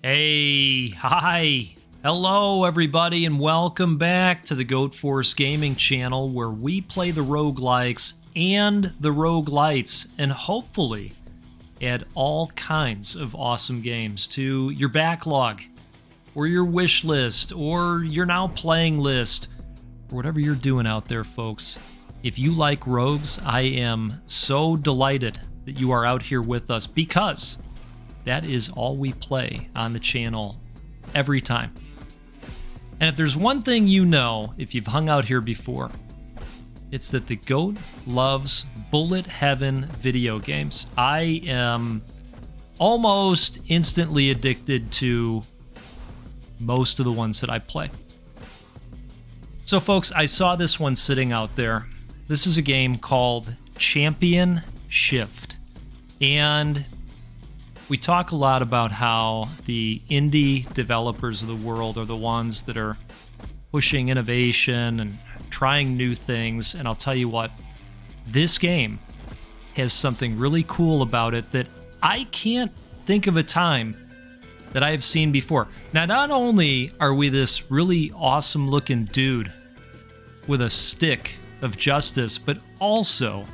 Hey, hi, hello everybody, and welcome back to the Goat Force Gaming channel where we play the roguelikes and the roguelites and hopefully add all kinds of awesome games to your backlog or your wish list or your now playing list or whatever you're doing out there, folks. If you like rogues, I am so delighted that you are out here with us because that is all we play on the channel every time. And if there's one thing you know, if you've hung out here before, it's that the GOAT loves bullet heaven video games. I am almost instantly addicted to most of the ones that I play. So folks, I saw this one sitting out there. This is a game called Champion Shift. And we talk a lot about how the indie developers of the world are the ones that are pushing innovation and trying new things. And I'll tell you what, this game has something really cool about it that I can't think of a time that I have seen before. Now, not only are we this really awesome looking dude with a stick of justice, but also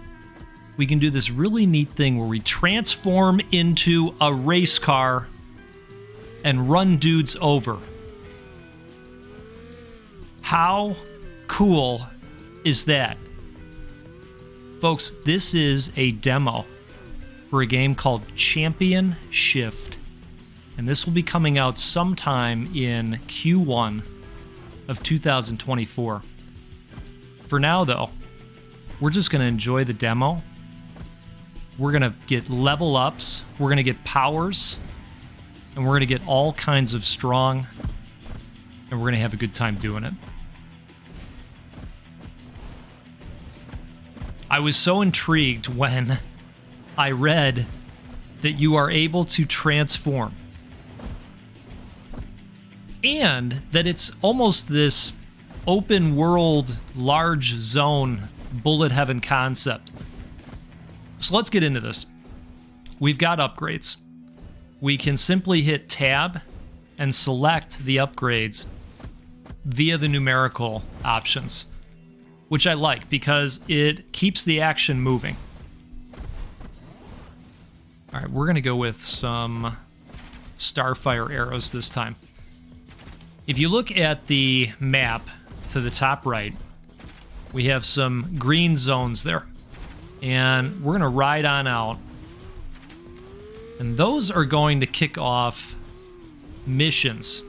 we can do this really neat thing where we transform into a race car and run dudes over. How cool is that? Folks, this is a demo for a game called Champion Shift, and this will be coming out sometime in Q1 of 2024. For now, though, we're just going to enjoy the demo. We're going to get level ups, we're going to get powers, and we're going to get all kinds of strong, and we're going to have a good time doing it. I was so intrigued when I read that you are able to transform, and that it's almost this open world, large zone, bullet heaven concept. So let's get into this. We've got upgrades. We can simply hit tab and select the upgrades via the numerical options, which I like because it keeps the action moving. All right, we're going to go with some Starfire arrows this time. If you look at the map to the top right, we have some green zones there. And we're going to ride on out. And those are going to kick off missions.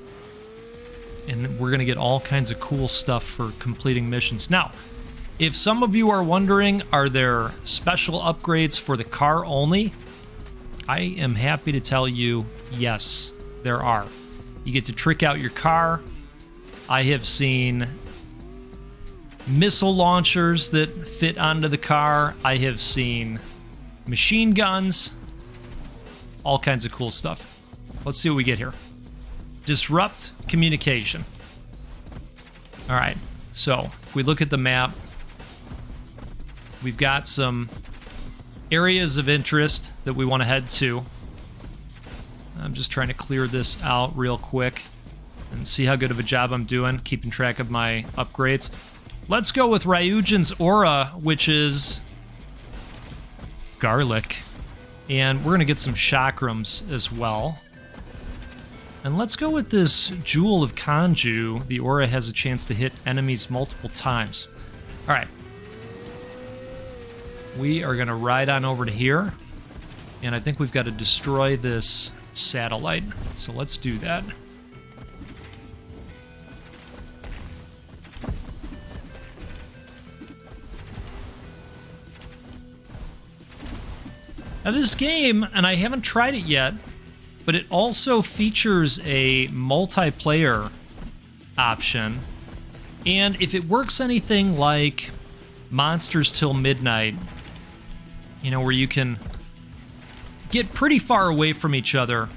And we're going to get all kinds of cool stuff for completing missions. Now, if some of you are wondering, are there special upgrades for the car only? I am happy to tell you, yes, there are. You get to trick out your car. I have seen missile launchers that fit onto the car. I have seen machine guns, all kinds of cool stuff. Let's see what we get here. Disrupt communication. All right, so if we look at the map, we've got some areas of interest that we want to head to. I'm just trying to clear this out real quick and see how good of a job I'm doing keeping track of my upgrades. Let's go with Ryujin's Aura, which is garlic. And we're going to get some chakrams as well. And let's go with this Jewel of Kanju. The Aura has a chance to hit enemies multiple times. All right. We are going to ride on over to here. And I think we've got to destroy this satellite. So let's do that. Now this game, and I haven't tried it yet, but it also features a multiplayer option. And if it works anything like Monsters Till Midnight, you know, where you can get pretty far away from each other,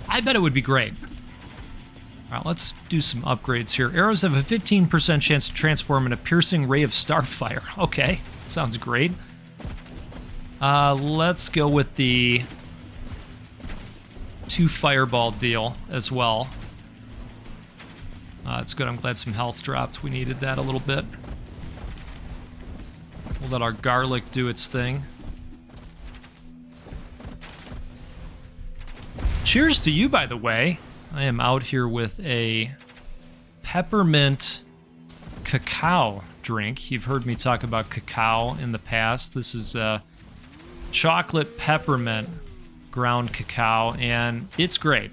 I bet it would be great. All right, let's do some upgrades here. Arrows have a 15% chance to transform in a piercing ray of starfire. Okay. Sounds great. Let's go with the 2 fireball deal as well. It's good. I'm glad some health dropped. We needed that a little bit. We'll let our garlic do its thing. Cheers to you, by the way. I am out here with a peppermint cacao drink. You've heard me talk about cacao in the past. This is chocolate peppermint ground cacao, and it's great.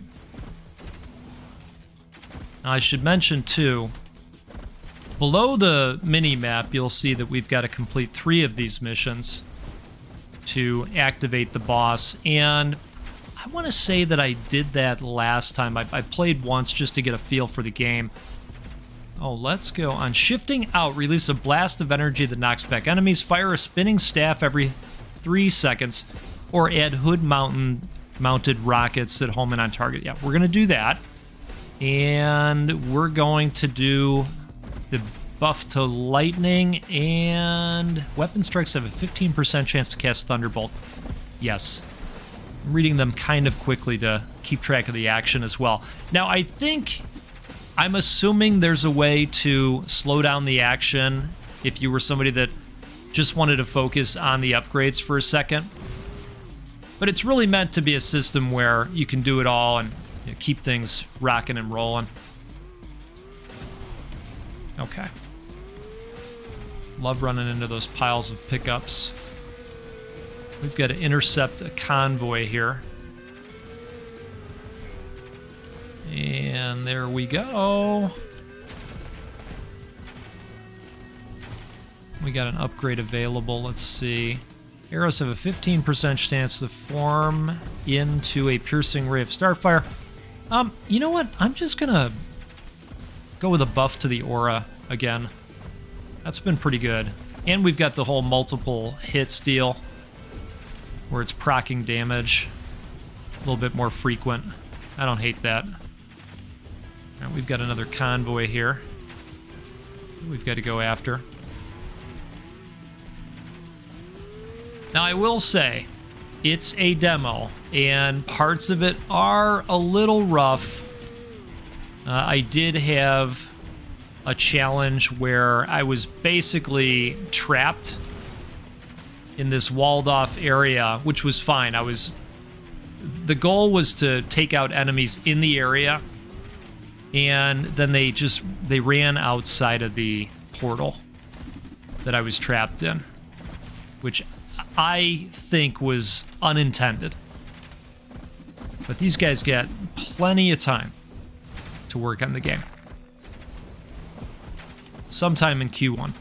Now, I should mention, too, below the mini-map, you'll see that we've got to complete 3 of these missions to activate the boss, and I want to say that I did that last time. I played once just to get a feel for the game. Oh, let's go. On shifting out, release a blast of energy that knocks back enemies, fire a spinning staff every 3 seconds, or add hood-mounted rockets that home in on target. Yeah, we're going to do that. And we're going to do the buff to lightning, and weapon strikes have a 15% chance to cast Thunderbolt. Yes. I'm reading them kind of quickly to keep track of the action as well. Now, I'm assuming there's a way to slow down the action if you were somebody that just wanted to focus on the upgrades for a second. But it's really meant to be a system where you can do it all and keep things rocking and rolling. Okay. Love running into those piles of pickups. We've got to intercept a convoy here. And there we go. We got an upgrade available. Let's see. Arrows have a 15% chance to form into a piercing ray of starfire. You know what? I'm just gonna go with a buff to the aura again. That's been pretty good. And we've got the whole multiple hits deal, where it's proccing damage a little bit more frequent. I don't hate that. All right, we've got another convoy here we've got to go after. Now, I will say, it's a demo, and parts of it are a little rough. I did have a challenge where I was basically trapped in this walled-off area, which was fine. The goal was to take out enemies in the area, and then they ran outside of the portal that I was trapped in, which I think was unintended. But these guys get plenty of time to work on the game. Sometime in Q1.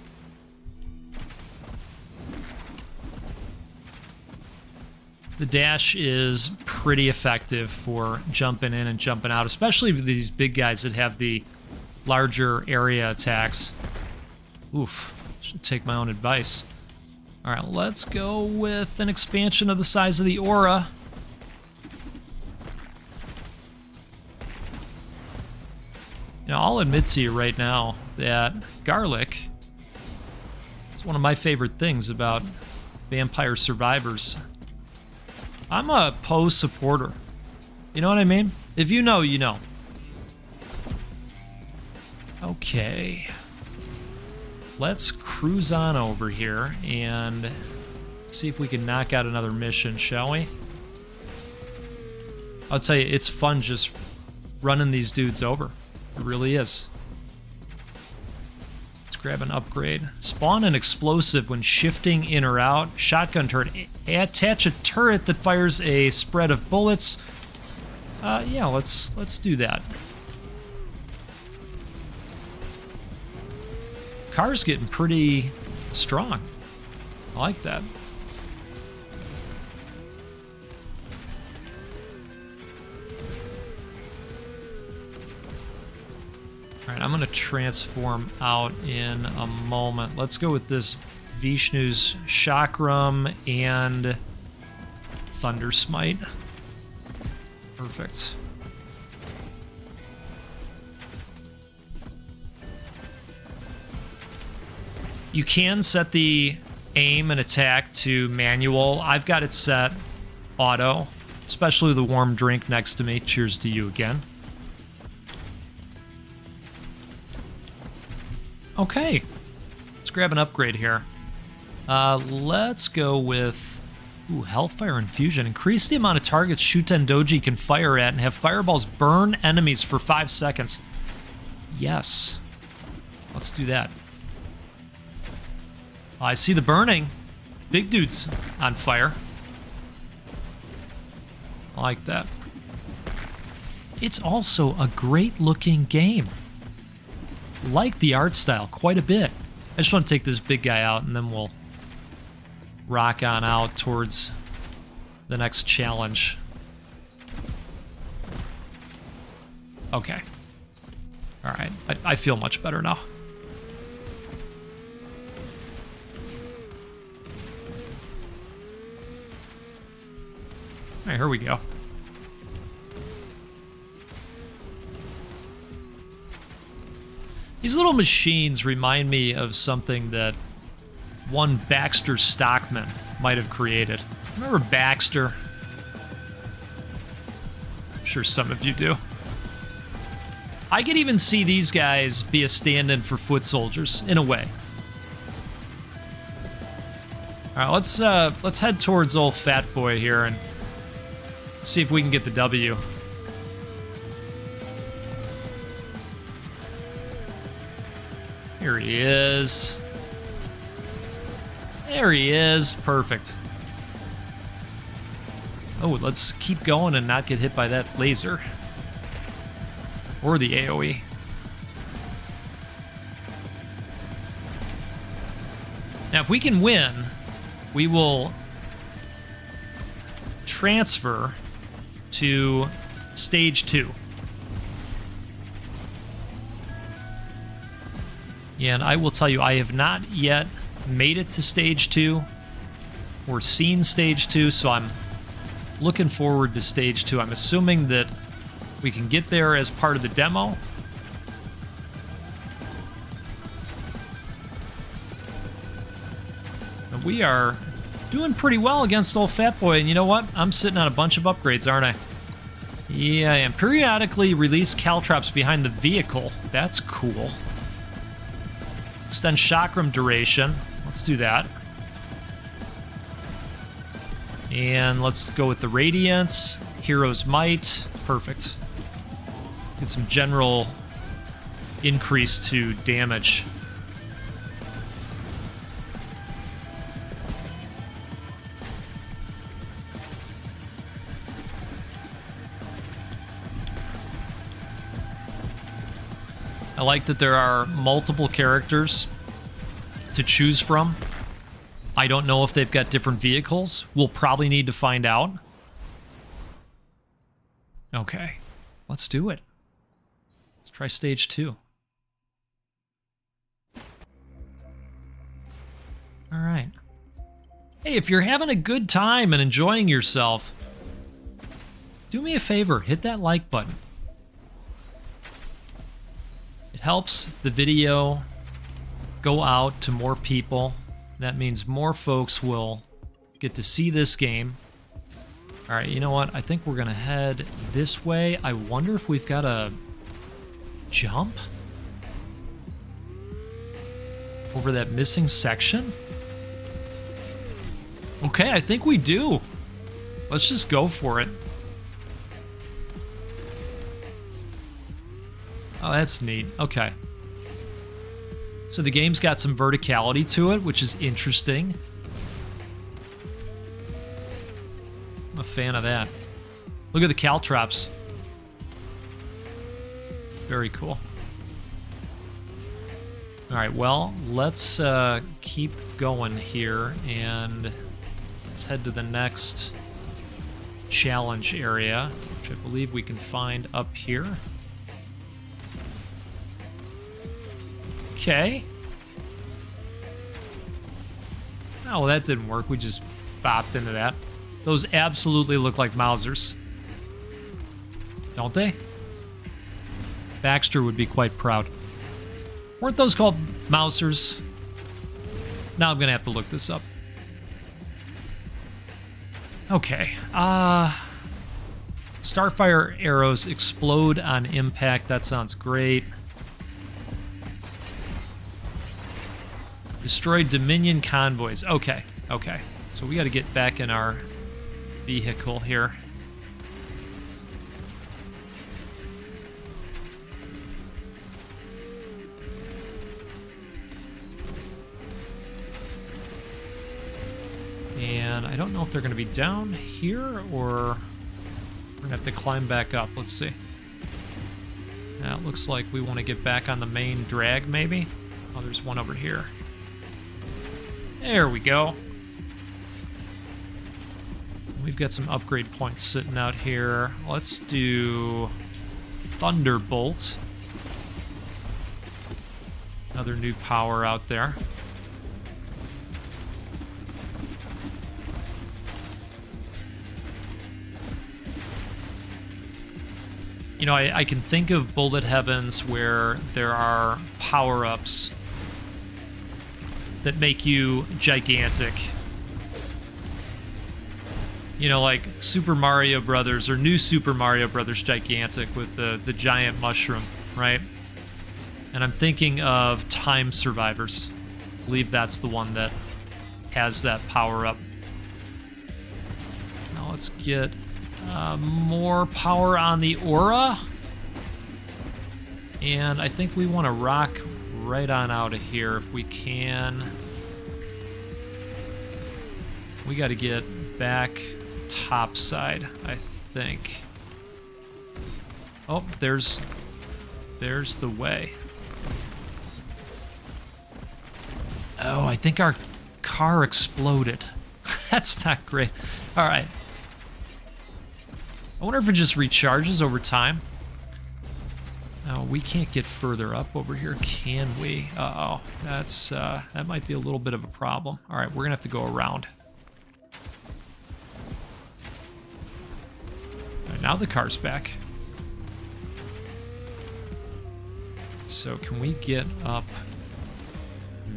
The dash is pretty effective for jumping in and jumping out, especially for these big guys that have the larger area attacks. Oof, should take my own advice. All right, let's go with an expansion of the size of the aura. You know, I'll admit to you right now that garlic is one of my favorite things about Vampire Survivors. I'm a Poe supporter. You know what I mean? If you know, you know. Okay. Let's cruise on over here and see if we can knock out another mission, shall we? I'll tell you, it's fun just running these dudes over. It really is. Let's grab an upgrade. Spawn an explosive when shifting in or out. Shotgun turret. Attach a turret that fires a spread of bullets. Yeah, let's do that. Car's getting pretty strong. I like that. All right, I'm going to transform out in a moment. Let's go with this Vishnu's Chakram and Thunder Smite. Perfect. You can set the aim and attack to manual. I've got it set auto. especially the warm drink next to me. Cheers to you again. Okay, let's grab an upgrade here. Let's go with Hellfire Infusion. Increase the amount of targets Shutendoji can fire at and have fireballs burn enemies for 5 seconds. Yes, let's do that. I see the burning. Big dude's on fire. I like that. It's also a great looking game. Like the art style quite a bit. I just want to take this big guy out and then we'll rock on out towards the next challenge. Okay. All right, I feel much better now. All right, here we go. These little machines remind me of something that one Baxter Stockman might have created. Remember Baxter? I'm sure some of you do. I could even see these guys be a stand-in for foot soldiers, in a way. All right, let's head towards old Fat Boy here and see if we can get the W. Here he is. There he is. Perfect. Oh, let's keep going and not get hit by that laser. Or the AoE. Now, if we can win, we will transfer to stage 2. Yeah, and I will tell you, I have not yet made it to stage 2 or seen stage 2, so I'm looking forward to stage 2. I'm assuming that we can get there as part of the demo. And we are doing pretty well against old Fat Boy, and you know what? I'm sitting on a bunch of upgrades, aren't I? Yeah, I am. Periodically release caltrops behind the vehicle. That's cool. Extend chakram duration. Let's do that. And let's go with the Radiance. Hero's Might. Perfect. Get some general increase to damage. I like that there are multiple characters to choose from. I don't know if they've got different vehicles. We'll probably need to find out. Okay, let's do it. Let's try stage 2. All right. Hey, if you're having a good time and enjoying yourself, do me a favor, hit that like button. It helps the video go out to more people. That means more folks will get to see this game. All right, you know what? I think we're gonna head this way. I wonder if we've got a jump over that missing section. Okay, I think we do. Let's just go for it. Oh, that's neat. Okay. So the game's got some verticality to it, which is interesting. I'm a fan of that. Look at the caltrops. Very cool. All right, well, let's keep going here, and let's head to the next challenge area, which I believe we can find up here. Okay. Oh, well, that didn't work. We just bopped into that. Those absolutely look like Mausers. Don't they? Baxter would be quite proud. Weren't those called Mausers? Now I'm going to have to look this up. Okay. Starfire arrows explode on impact. That sounds great. Destroy Dominion convoys. Okay, okay. So we got to get back in our vehicle here. And I don't know if they're going to be down here or we're going to have to climb back up. Let's see. Now it looks like we want to get back on the main drag, maybe. Oh, there's one over here. There we go. We've got some upgrade points sitting out here. Let's do Thunderbolt. Another new power out there. You know, I can think of bullet heavens where there are power-ups that make you gigantic. You know, like Super Mario Brothers or New Super Mario Brothers Gigantic with the giant mushroom, right? And I'm thinking of Time Survivors. I believe that's the one that has that power-up. Now let's get more power on the aura. And I think we want to rock right on out of here if we can. We got to get back topside, I think. Oh, there's the way. Oh, I think our car exploded. That's not great. All right. I wonder if it just recharges over time. Oh, we can't get further up over here, can we? Uh-oh. That's, that might be a little bit of a problem. All right, we're gonna have to go around. All right, now the car's back. So can we get up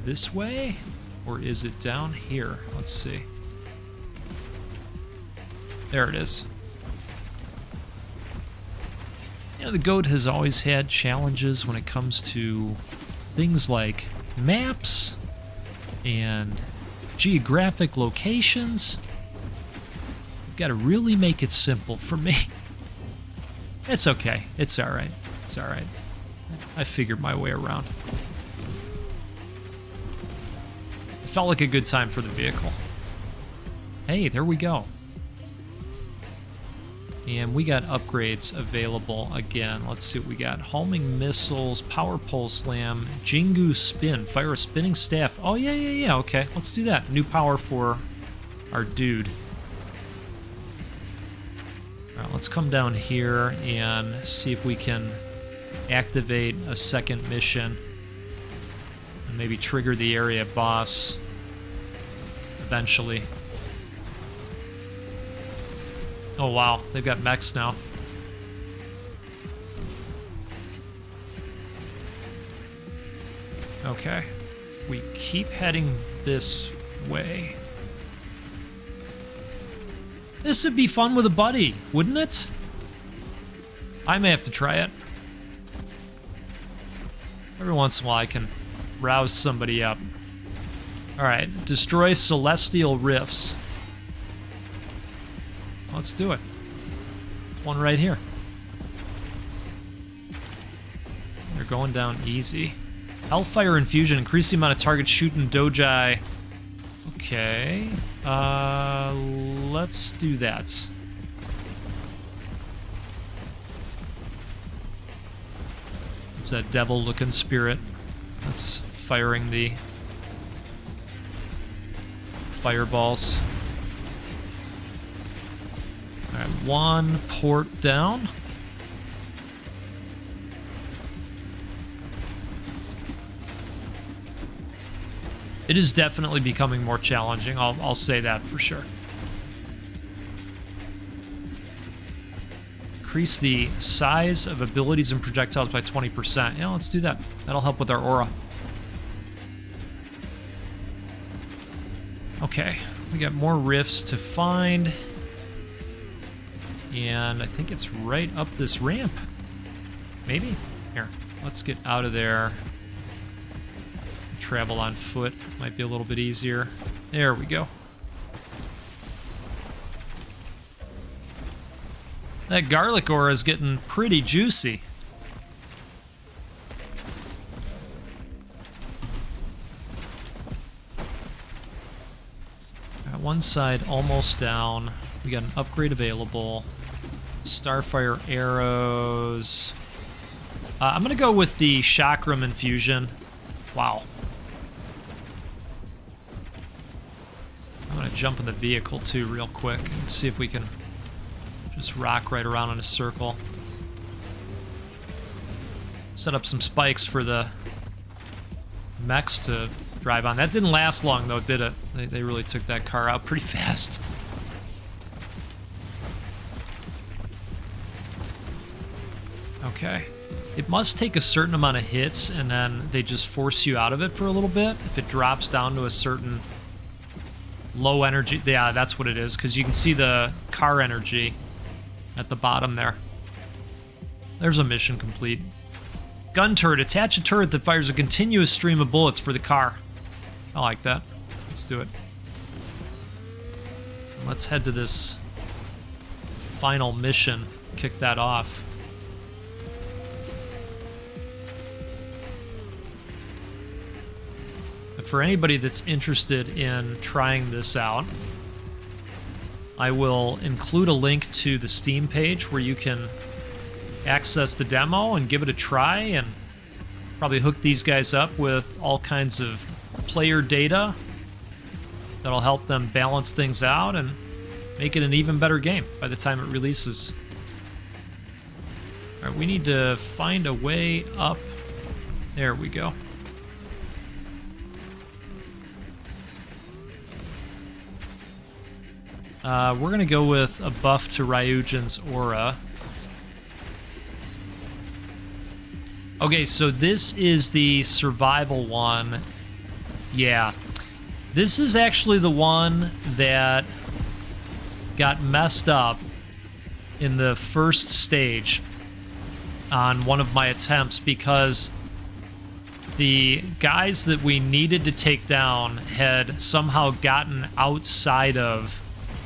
this way? Or is it down here? Let's see. There it is. You know, the GOAT has always had challenges when it comes to things like maps and geographic locations. You've got to really make it simple for me. It's okay. It's all right. It's all right. I figured my way around. It felt like a good time for the vehicle. Hey, there we go. And we got upgrades available again. Let's see what we got. Homing missiles, power pole slam, Jingu spin, fire a spinning staff. Oh, yeah. Okay, let's do that. New power for our dude. All right, let's come down here and see if we can activate a second mission and maybe trigger the area boss eventually. Oh wow, they've got mechs now. Okay, we keep heading this way. This would be fun with a buddy, wouldn't it? I may have to try it. Every once in a while I can rouse somebody up. Alright, destroy celestial rifts. Let's do it. One right here. They're going down easy. Hellfire Infusion. Increase the amount of targets shooting Dojai. Okay. Let's do that. It's a devil-looking spirit that's firing the fireballs. Alright, one port down. It is definitely becoming more challenging, I'll say that for sure. Increase the size of abilities and projectiles by 20%. Yeah, let's do that. That'll help with our aura. Okay, we got more rifts to find. And I think it's right up this ramp. Maybe? Here, let's get out of there. Travel on foot might be a little bit easier. There we go. That garlic ore is getting pretty juicy. Got one side almost down. We got an upgrade available. Starfire arrows. I'm going to go with the chakram infusion. Wow. I'm going to jump in the vehicle too real quick and see if we can just rock right around in a circle. Set up some spikes for the mechs to drive on. That didn't last long though, did it? They really took that car out pretty fast. Okay. It must take a certain amount of hits, and then they just force you out of it for a little bit. If it drops down to a certain low energy... Yeah, that's what it is, because you can see the car energy at the bottom there. There's a mission complete. Gun turret. Attach a turret that fires a continuous stream of bullets for the car. I like that. Let's do it. Let's head to this final mission. Kick that off. For anybody that's interested in trying this out, I will include a link to the Steam page where you can access the demo and give it a try, and probably hook these guys up with all kinds of player data that'll help them balance things out and make it an even better game by the time it releases. All right, we need to find a way up. There we go. We're going to go with a buff to Ryujin's aura. Okay, so this is the survival one. Yeah. This is actually the one that got messed up in the first stage on one of my attempts because the guys that we needed to take down had somehow gotten outside of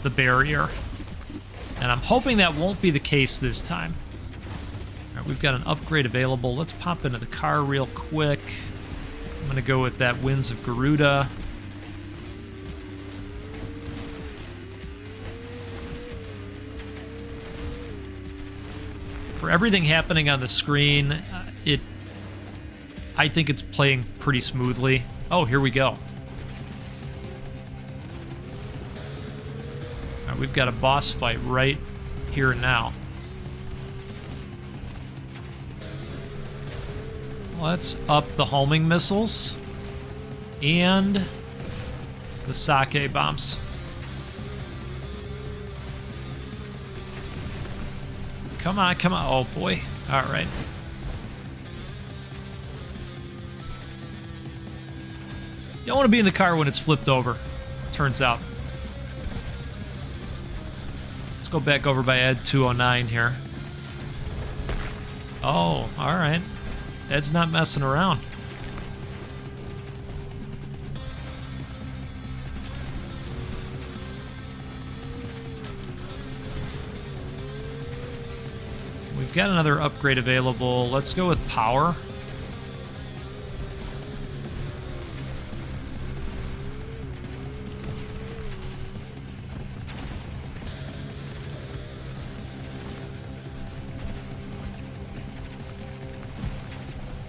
the barrier. And I'm hoping that won't be the case this time. All right, we've got an upgrade available. Let's pop into the car real quick. I'm going to go with that Winds of Garuda. For everything happening on the screen, I think it's playing pretty smoothly. Oh, here we go. We've got a boss fight right here and now. Let's up the homing missiles and the sake bombs. Come on, come on. Oh boy. All right. You don't want to be in the car when it's flipped over, turns out. Go back over by Ed 209 here. Oh, all right. Ed's not messing around. We've got another upgrade available. Let's go with power.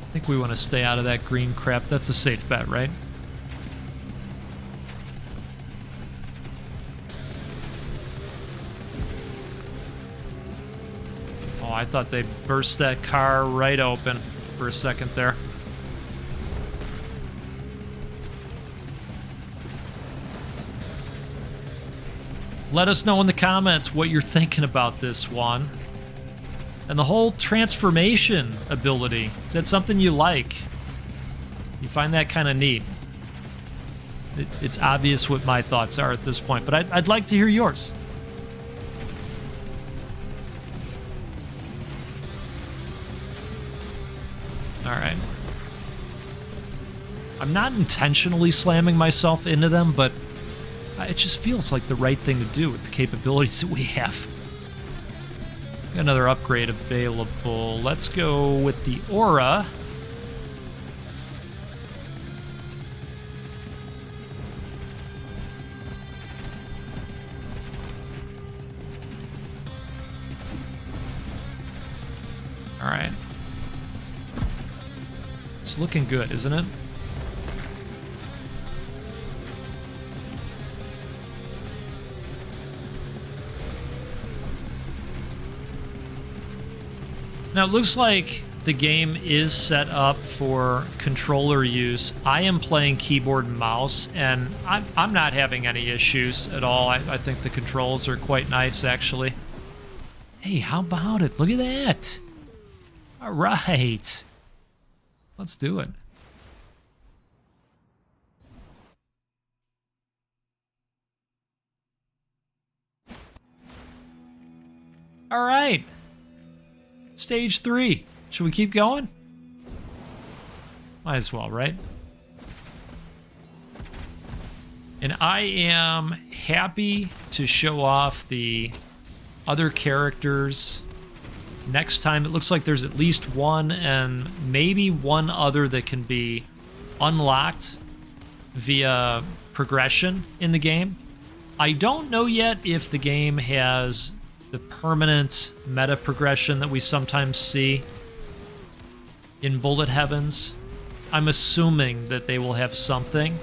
I think we want to stay out of that green crap. That's a safe bet, right? Oh, I thought they burst that car right open for a second there. Let us know in the comments what you're thinking about this one. And the whole transformation ability, is that something you like? You find that kind of neat? It's obvious what my thoughts are at this point, but I'd like to hear yours. All right. I'm not intentionally slamming myself into them, but it just feels like the right thing to do with the capabilities that we have. Got another upgrade available. Let's go with the aura. All right. It's looking good, isn't it? Now, it looks like the game is set up for controller use. I am playing keyboard and mouse, and I'm not having any issues at all. I think the controls are quite nice, actually. Hey, how about it? Look at that. All right. Let's do it. All right. Stage 3. Should we keep going? Might as well, right? And I am happy to show off the other characters. Next time, it looks like there's at least one and maybe one other that can be unlocked via progression in the game. I don't know yet if the game has the permanent meta progression that we sometimes see in Bullet Heavens. I'm assuming that they will have something,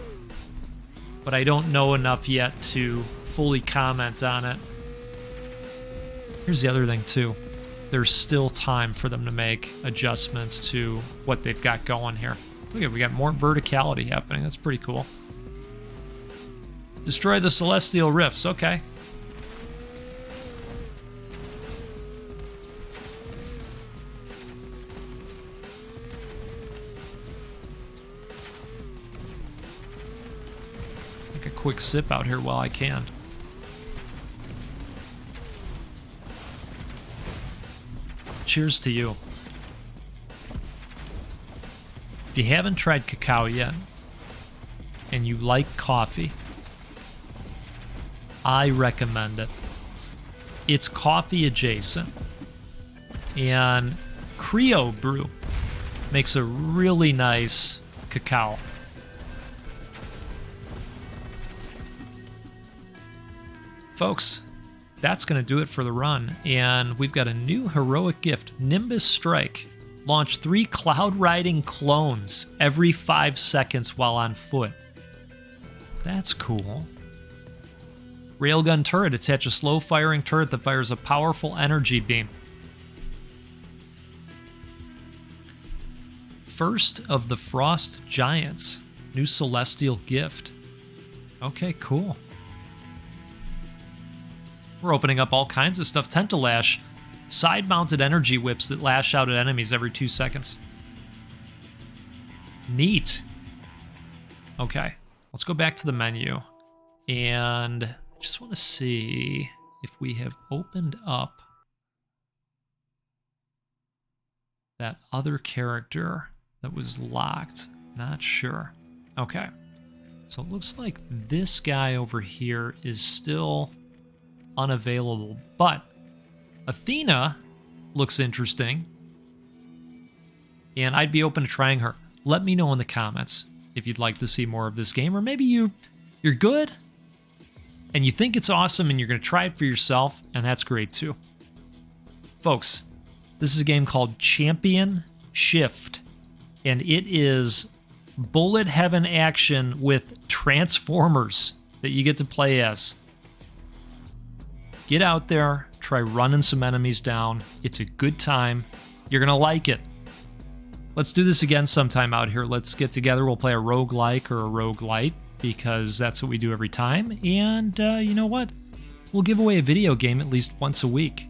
but I don't know enough yet to fully comment on it. Here's the other thing, too. There's still time for them to make adjustments to what they've got going here. Look at, we got more verticality happening. That's pretty cool. Destroy the Celestial Rifts. Okay. Take a quick sip out here while I can. Cheers to you. If you haven't tried cacao yet, and you like coffee, I recommend it. It's coffee adjacent. And Creo Brew makes a really nice cacao. Folks, that's going to do it for the run, and we've got a new heroic gift, Nimbus Strike. Launch 3 cloud riding clones every 5 seconds while on foot. That's cool. Railgun turret, attach a slow firing turret that fires a powerful energy beam. First of the Frost Giants, new celestial gift. Okay, cool. We're opening up all kinds of stuff. Tentalash, side-mounted energy whips that lash out at enemies every 2 seconds. Neat. Okay, let's go back to the menu. And I just want to see if we have opened up that other character that was locked. Not sure. Okay, so it looks like this guy over here is still unavailable, but Athena looks interesting, and I'd be open to trying her. Let me know in the comments if you'd like to see more of this game, or maybe you're good and you think it's awesome and you're going to try it for yourself, and that's great too. Folks, this is a game called Champion Shift, and it is bullet heaven action with Transformers that you get to play as. Get out there, try running some enemies down. It's a good time. You're going to like it. Let's do this again sometime out here. Let's get together. We'll play a roguelike or a roguelite, because that's what we do every time. And you know what? We'll give away a video game at least once a week.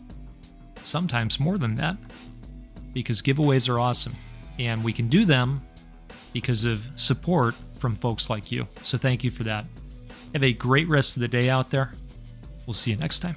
Sometimes more than that, because giveaways are awesome. And we can do them because of support from folks like you. So thank you for that. Have a great rest of the day out there. We'll see you next time.